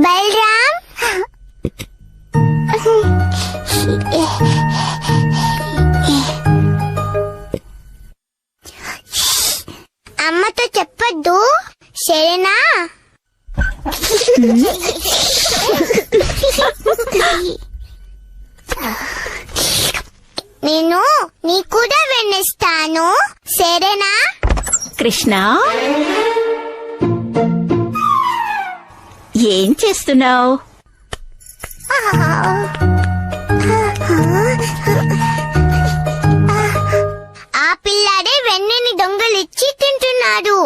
బలరాం, అమ్మతో చెప్పొద్దు సరేనా? నేను నీ కూడా వెన్నిస్తాను సరేనా? కృష్ణ, ఏం చేస్తున్నావు? ఆ పిల్లాడే వెన్నని దొంగలిచ్చి తింటున్నాడు.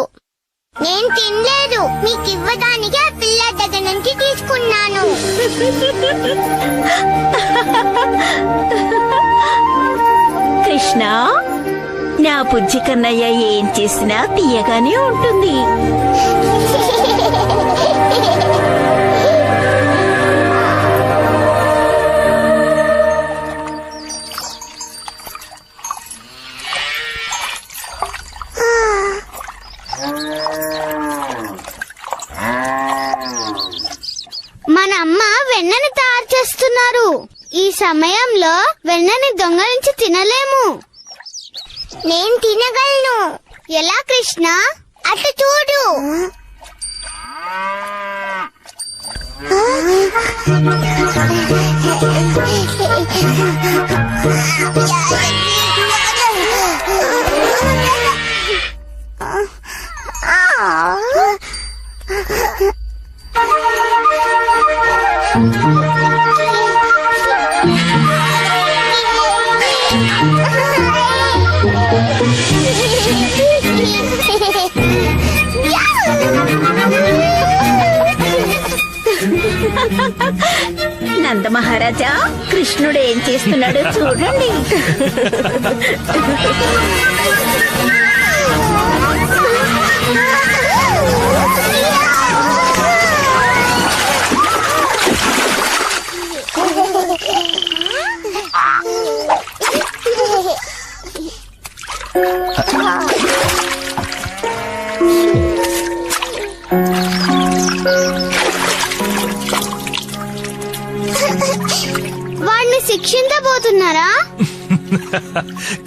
నేను తినలేదు, మీకు ఇవ్వడానికి ఆ పిల్ల దగ్గర నుంచి తీసుకున్నాను. కృష్ణ, నా బుజ్జి కన్నయ్య ఏం చేసినా తీయగానే ఉంటుంది. మన అమ్మ వెన్నని తయారు చేస్తున్నారు. ఈ సమయంలో వెన్నని దొంగలించి తినలేము. నేను తినగలను. ఎలా కృష్ణ? అటు చూడు. నందమహారాజా, కృష్ణుడు ఏం చేస్తున్నాడో చూడండి. వాడిని శిక్షించబోతున్నారా?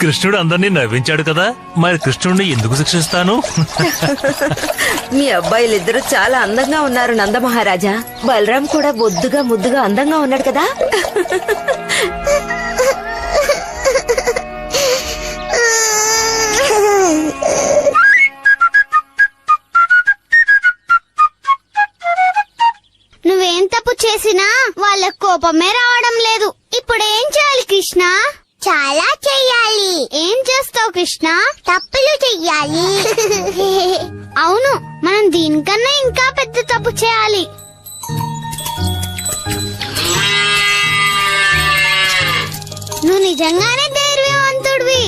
కృష్ణుడు అందరినీ నవ్వించాడు కదా, మరి కృష్ణుడిని ఎందుకు శిక్షిస్తాను? మీ అబ్బాయిలిద్దరూ చాలా అందంగా ఉన్నారు నందమహారాజా. బలరాం కూడా బొద్దుగా ముద్దుగా అందంగా ఉన్నాడు కదా. నువ్వేం తప్పు చేసినా వాళ్ళ కోపమే రావడం లేదు. ఇప్పుడు ఏం చేయాలి కృష్ణ? చాలా చెయ్యాలి. ఏం చేస్తావు కృష్ణ? తప్పులు చెయ్యాలి. అవును, మనం దీనికన్నా ఇంకా పెద్ద తప్పు చేయాలి. నువ్వు నిజంగానే ధైర్యవంతుడివి.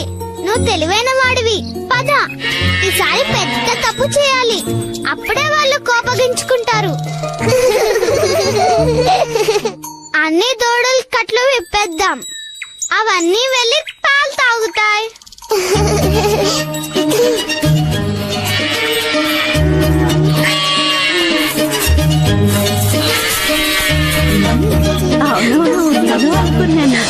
నువ్వు తెలివైన వాడివి. పద, ఈసారి పెద్ద తప్పు చేయాలి. అప్పుడే వాళ్ళు కోపగించుకుంటారు. అన్ని దూడల కట్లు విప్పేద్దాం. అవన్నీ వెళ్ళి పాలు తాగుతాయి. అనుకున్నాను.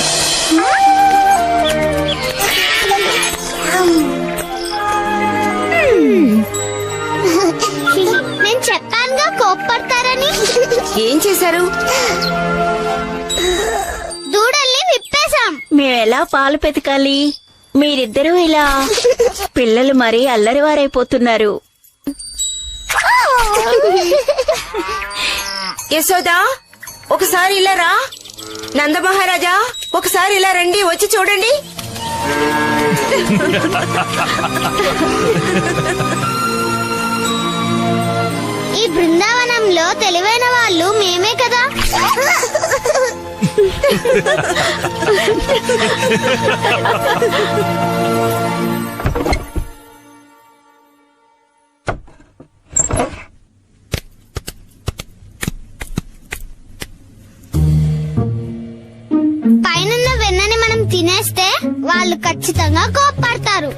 నేను చెప్పానుగా కోప్పడతారని. ఏం చేశారు? దూడల్ని విప్పేశాం. మేమెలా పాలు పెతకాలి? మీరిద్దరూ ఇలా. పిల్లలు మరీ అల్లరివారైపోతున్నారు. యశోదా, ఒకసారి ఇలా రా. నందమహారాజా, ఒకసారి ఇలా రండి, వచ్చి చూడండి. ఈ బృందావనంలో తెలివైన వాళ్ళు మేమే కదా. పైనున్న వెన్నని మనం తినేస్తే వాళ్ళు ఖచ్చితంగా కోప్పడతారు.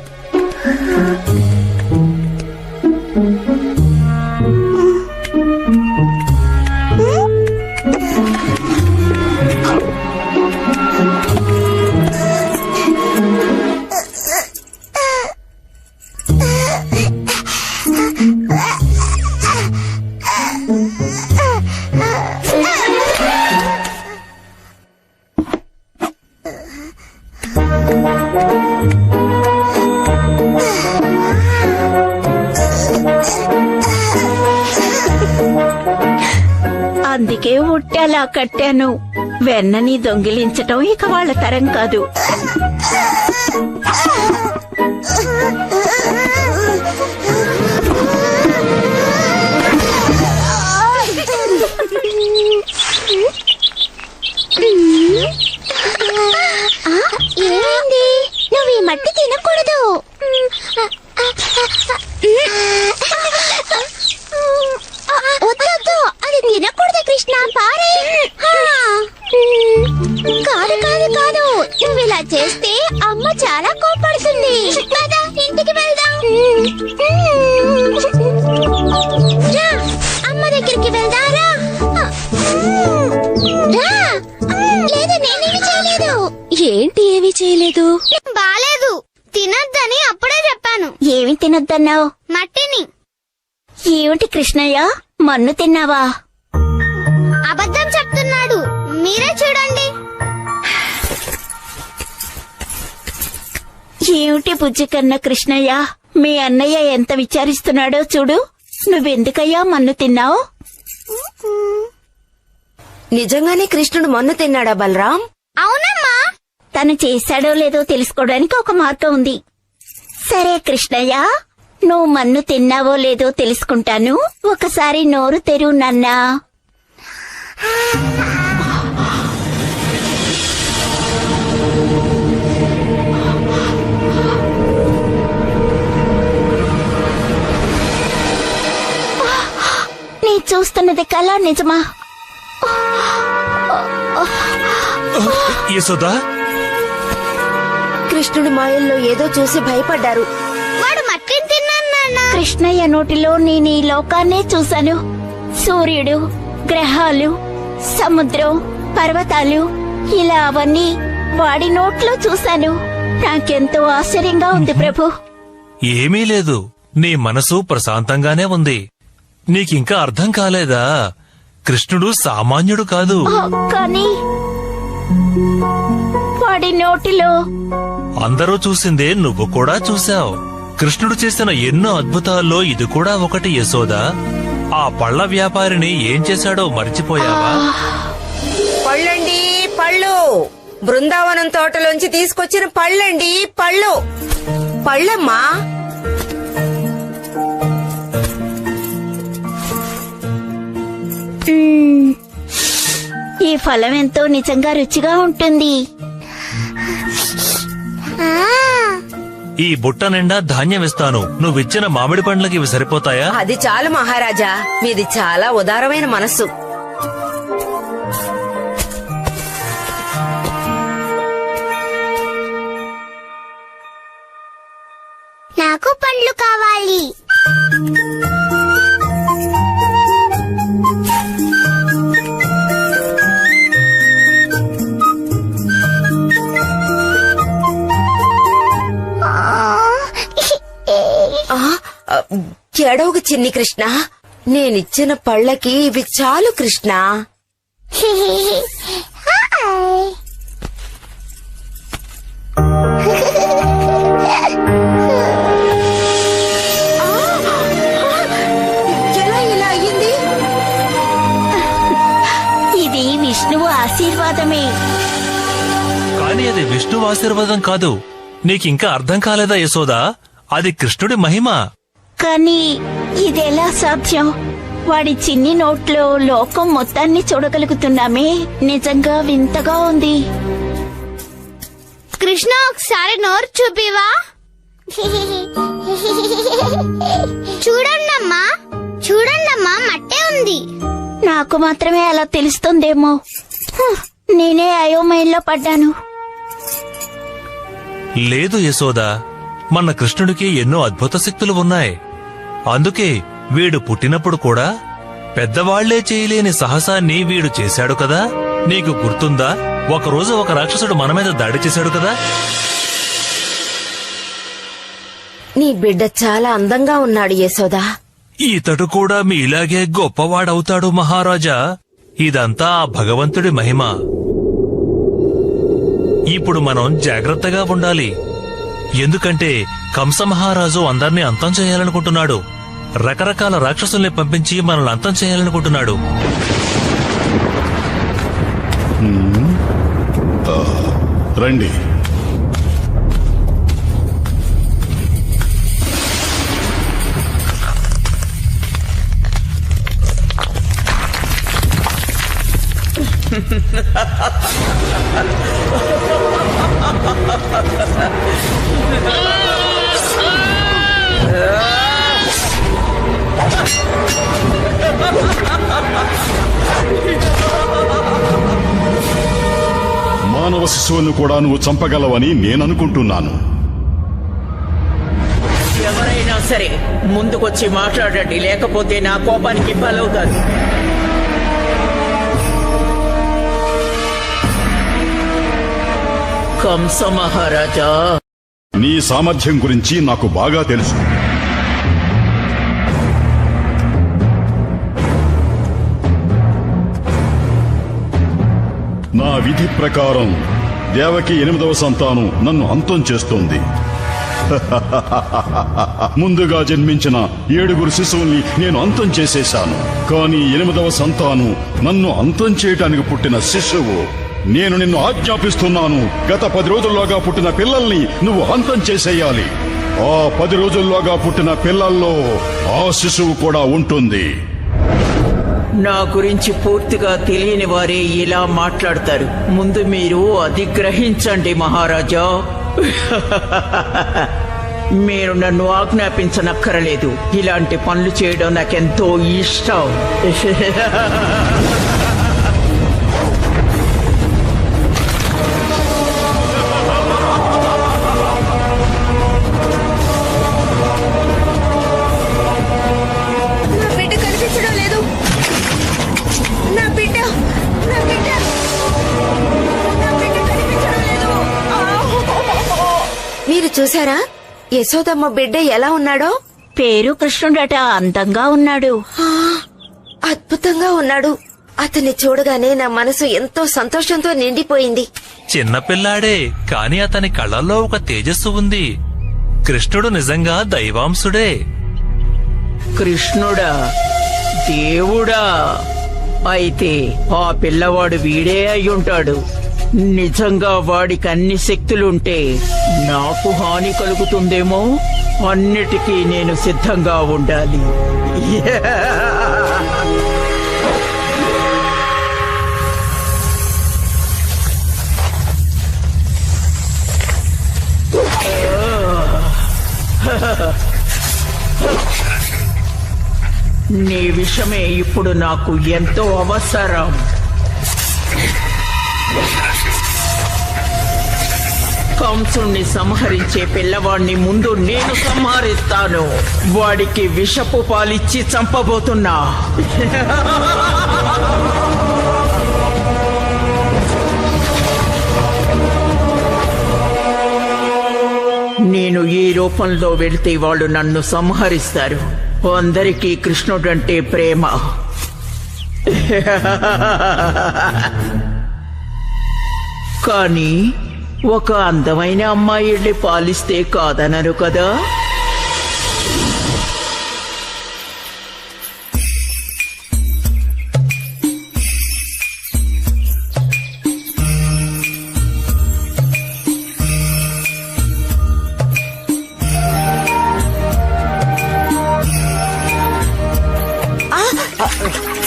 అందుకే ఉట్టి అలా కట్టాను. వెన్నని దొంగిలించటం ఇక వాళ్ళ తరం కాదు. ఏమైంది? నువ్వు ఈ మట్టి తినకూడదు. వద్దు, అది తినకూడదు కృష్ణ, పారే. కాదు కాదు కాదు, నువ్వు ఇలా చేస్తే అమ్మ చాలా కోపడుతుంది. పద, ఇంటికి వెళ్దాం. రా, అమ్మ దగ్గరికి వెళ్దాం. రా. లేదు, నేనేమి చేయలేదు. ఏంటి ఏమీ చేయలేదు? బాలేదు, తినొద్దని అప్పుడే చెప్పాను. ఏమి తినొద్దన్నావు? మట్టిని. ఏమిటి కృష్ణయ్య, మన్ను తిన్నావా? అబద్ధం చెప్తున్నాడు, మీరే చూడండి. ఏమిటి బుజ్జికన్న కృష్ణయ్య, మీ అన్నయ్య ఎంత విచారిస్తున్నాడో చూడు. నువ్వెందుకయ్యా మన్ను తిన్నావు? నిజంగానే కృష్ణుడు మన్ను తిన్నాడా బలరాం? అవునమ్మా. తను చేశాడో లేదో తెలుసుకోవడానికి ఒక మార్గం ఉంది. సరే కృష్ణయ్య, నువ్వు మన్ను తిన్నావో లేదో తెలుసుకుంటాను. ఒకసారి నోరు తెరువు నాన్నా. నీ చూస్తున్నది కళ నిజమా? యశోదా, కృష్ణుడు మాయల్లో ఏదో చూసి భయపడ్డారు. వాడు మట్టిని తిన్నాను నాన్న. కృష్ణయ్య నోటిలో నేను ఈ లోకాన్నే చూశాను. సూర్యుడు, గ్రహాలు, సముద్రం, పర్వతాలు, ఇలా అవన్నీ వాడి నోట్లో చూశాను. నాకెంతో ఆశ్చర్యంగా ఉంది ప్రభు. ఏమీ లేదు, నీ మనసు ప్రశాంతంగానే ఉంది. నీకింకా అర్థం కాలేదా? కృష్ణుడు సామాన్యుడు కాదు. కానీ వాడి నోటిలో అందరూ చూసిందే నువ్వు కూడా చూశావు. కృష్ణుడు చేసిన ఎన్నో అద్భుతాల్లో ఇది కూడా ఒకటి యశోదా. ఆ పళ్ల వ్యాపారిని ఏం చేశాడో మర్చిపోయావా? పళ్ళండి, పళ్ళు. బృందావనం తోటలోంచి తీసుకొచ్చిన పళ్ళండి, పళ్ళు. పళ్ళమ్మా. ఈ ఫలం ఎంతో నిజంగా రుచిగా ఉంటుంది. ఈ బుట్ట నిండా ధాన్యం ఇస్తాను. నువ్విచ్చిన మామిడి పండ్లకి ఇవి సరిపోతాయా? అది చాలు మహారాజా, మీది చాలా ఉదారమైన మనస్సు. నాకు పండ్లు కావాలి. ఎడవకు చిన్ని కృష్ణ, నేనిచ్చిన పళ్ళకి ఇవి చాలు కృష్ణ. ఎలా ఇలా అయ్యింది? ఇది విష్ణువు ఆశీర్వాదమే. కాని అది విష్ణువు ఆశీర్వాదం కాదు. నీకింకా అర్థం కాలేదా యశోదా? అది కృష్ణుడి మహిమ. కానీ ఇదెలా సాధ్యం? వాడి చిన్ని నోట్లో లోకం మొత్తాన్ని చూడగలుగుతున్నామే. నిజంగా వింతగా ఉంది. కృష్ణ ఒకసారి నోరు చూపివా? చూడండమ్మా, చూడండమ్మా, మట్టే ఉంది. నాకు మాత్రమే అలా తెలుస్తుందేమో. నేనే అయోమయంలో పడ్డాను. లేదు యశోదా, మన కృష్ణుడికి ఎన్నో అద్భుత శక్తులు ఉన్నాయి. అందుకే వీడు పుట్టినప్పుడు కూడా పెద్దవాళ్లే చేయలేని సాహసాన్ని వీడు చేశాడు కదా. నీకు గుర్తుందా, ఒకరోజు ఒక రాక్షసుడు మన మీద దాడి చేశాడు కదా. నీ బిడ్డ చాలా అందంగా ఉన్నాడు యశోదా. ఇతడు కూడా మీలాగే గొప్పవాడవుతాడు మహారాజా. ఇదంతా ఆ భగవంతుడి మహిమ. ఇప్పుడు మనం జాగ్రత్తగా ఉండాలి. ఎందుకంటే కంస మహారాజు అందర్నీ అంతం చేయాలనుకుంటున్నాడు. రకరకాల రాక్షసుల్ని పంపించి మనల్ని అంతం చేయాలనుకుంటున్నాడు. రండి. మానవ శిశువును కూడా నువ్వు చంపగలవని నేననుకుంటున్నాను. ఎవరైనా సరే ముందుకొచ్చి మాట్లాడండి, లేకపోతే నా కోపానికి బలవుతారు. కంస మహారాజా, నీ సామర్థ్యం గురించి నాకు బాగా తెలుసు. నా విధి ప్రకారం దేవకి 8వ సంతానం నన్ను అంతం చేస్తోంది. ముందుగా జన్మించిన 7 శిశువుల్ని నేను అంతం చేసేశాను. కానీ 8వ సంతానం నన్ను అంతం చేయటానికి పుట్టిన శిశువు. నేను నిన్ను ఆజ్ఞాపిస్తున్నాను, గత 10 రోజుల్లోగా పుట్టిన పిల్లల్ని నువ్వు అంతం చేసేయాలి. ఆ 10 రోజుల్లోగా పుట్టిన పిల్లల్లో ఆ శిశువు కూడా ఉంటుంది. నా గురించి పూర్తిగా తెలియని వారే ఇలా మాట్లాడతారు. ముందు మీరు అది గ్రహించండి మహారాజా. మీరు నన్ను ఆజ్ఞాపించనక్కరలేదు. ఇలాంటి పనులు చేయడం నాకెంతో ఇష్టం. నా బిడ్డ కనిపించడం లేదు. నా బిడ్డ నా బిడ్డ నా బిడ్డ కనిపించడం లేదు. మీరు చూసారా యశోదమ్మ బిడ్డ ఎలా ఉన్నాడో? పేరు కృష్ణుడట. అందంగా ఉన్నాడు. అద్భుతంగా ఉన్నాడు. అతన్ని చూడగానే నా మనసు ఎంతో సంతోషంతో నిండిపోయింది. చిన్నపిల్లాడే, కాని అతని కళ్ళల్లో ఒక తేజస్సు ఉంది. కృష్ణుడు నిజంగా దైవాంశుడే. కృష్ణుడా, దేవుడా, అయితే ఆ పిల్లవాడు వీడే అయ్యుంటాడు. నిజంగా వాడికి అన్ని శక్తులుంటే నాకు హాని కలుగుతుందేమో. అన్నిటికీ నేను సిద్ధంగా ఉండాలి. నీ విషయమే ఇప్పుడు నాకు ఎంతో అవసరం. కంసుణ్ణి సంహరించే పిల్లవాడిని ముందు నేను సంహరిస్తాను. వాడికి విషపు పాలిచ్చి చంపబోతున్నా. నేను ఈ రూపంలో వెళితే వాళ్ళు నన్ను సంహరిస్తారు. అందరికీ కృష్ణుడంటే ప్రేమ. కానీ ఒక అందమైన అమ్మాయి వెళ్ళి పాలిస్తే కాదనరు కదా.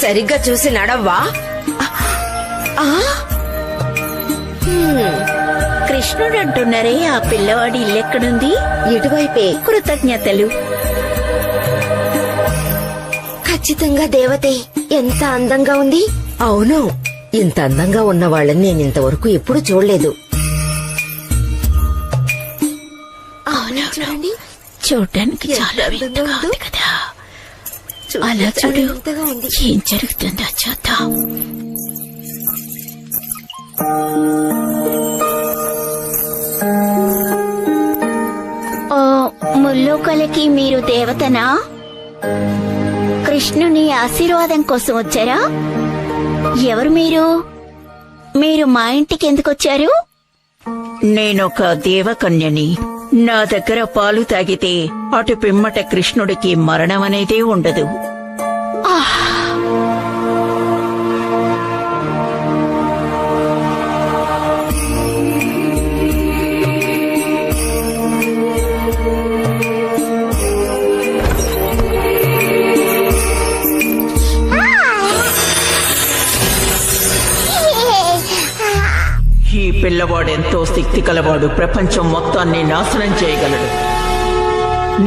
సరిగ్గా చూసి నడవ్వా? కృష్ణుడు అంటున్నారే, ఆ పిల్లవాడి ఇల్లెక్కడుంది? ఇటువైపే. కృతజ్ఞతలు. ఖచ్చితంగా దేవతే. ఎంత అందంగా ఉంది. అవును, ఇంత అందంగా ఉన్న వాళ్ళని నేను ఇంతవరకు ఎప్పుడు చూడలేదు. చూడండి, చూడటానికి చాలా వింతగా ఉంది కదా. అలా చూడు, వింతగా ఉంది. ఏం జరుగుతుందో చూద్దాం. ఓ ముల్లోకలకి మీరు దేవతనా? కృష్ణుని ఆశీర్వాదం కోసం వచ్చారా? ఎవరు మీరు? మీరు మా ఇంటికి ఎందుకొచ్చారు? నేనొక దేవకన్యని. నా దగ్గర పాలు తాగితే అటు పిమ్మట కృష్ణుడికి మరణం అనేదే ఉండదు. ఈ పిల్లవాడెంతో శక్తి కలవాడు. ప్రపంచం మొత్తాన్ని నాశనం చేయగలడు.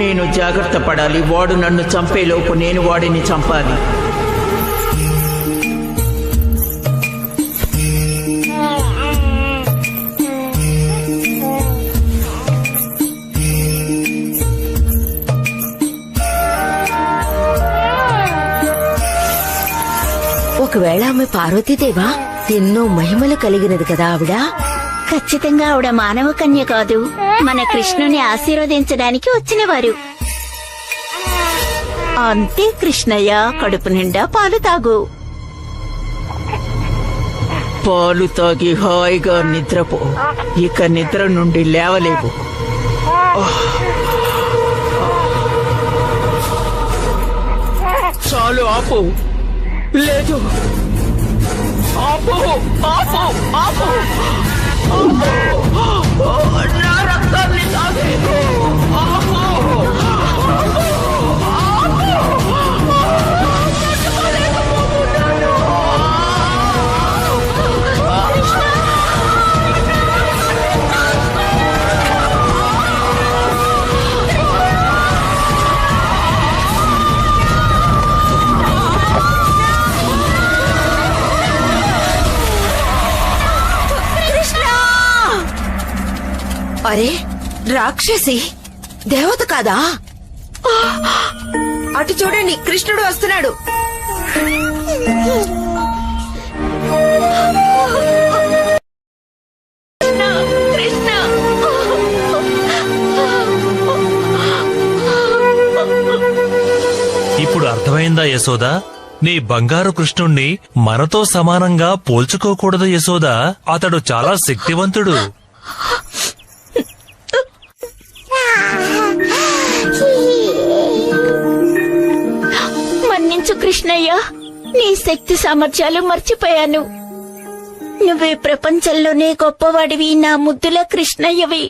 నేను జాగ్రత్త పడాలి. వాడు నన్ను చంపేలోపు నేను వాడిని చంపాలి. ఒకవేళ ఆమె పార్వతీదేవా? ఎన్నో మహిమలు కలిగినది కదా ఆవిడ. ఖచ్చితంగా ఆవిడ మానవ కన్య కాదు, మన కృష్ణుని ఆశీర్వదించడానికి వచ్చినవారు. అంతే కృష్ణయ్య, కడుపు నిండా పాలు తాగు. పాలు తాగి హాయిగా నిద్రపో. ఇక నిద్ర నుండి లేవలేవు. చాలు, ఆపు. లేదు, ఆపు, ఆపు, ఆపు. నా రక్తాన్ని తాగేకు. ఆపు. అరే, రాక్షసి దేవత కాదా? అటు చూడండి, కృష్ణుడు వస్తున్నాడు. ఇప్పుడు అర్థమైందా యశోదా? నీ బంగారు కృష్ణుణ్ణి మనతో సమానంగా పోల్చుకోకూడదు యశోదా. అతడు చాలా శక్తివంతుడు. మన్నించు కృష్ణయ్య, నీ శక్తి సామర్థ్యాలు మర్చిపోయాను. నువ్వే ప్రపంచంలోనే గొప్పవాడివి, నా ముద్దుల కృష్ణయ్యవి.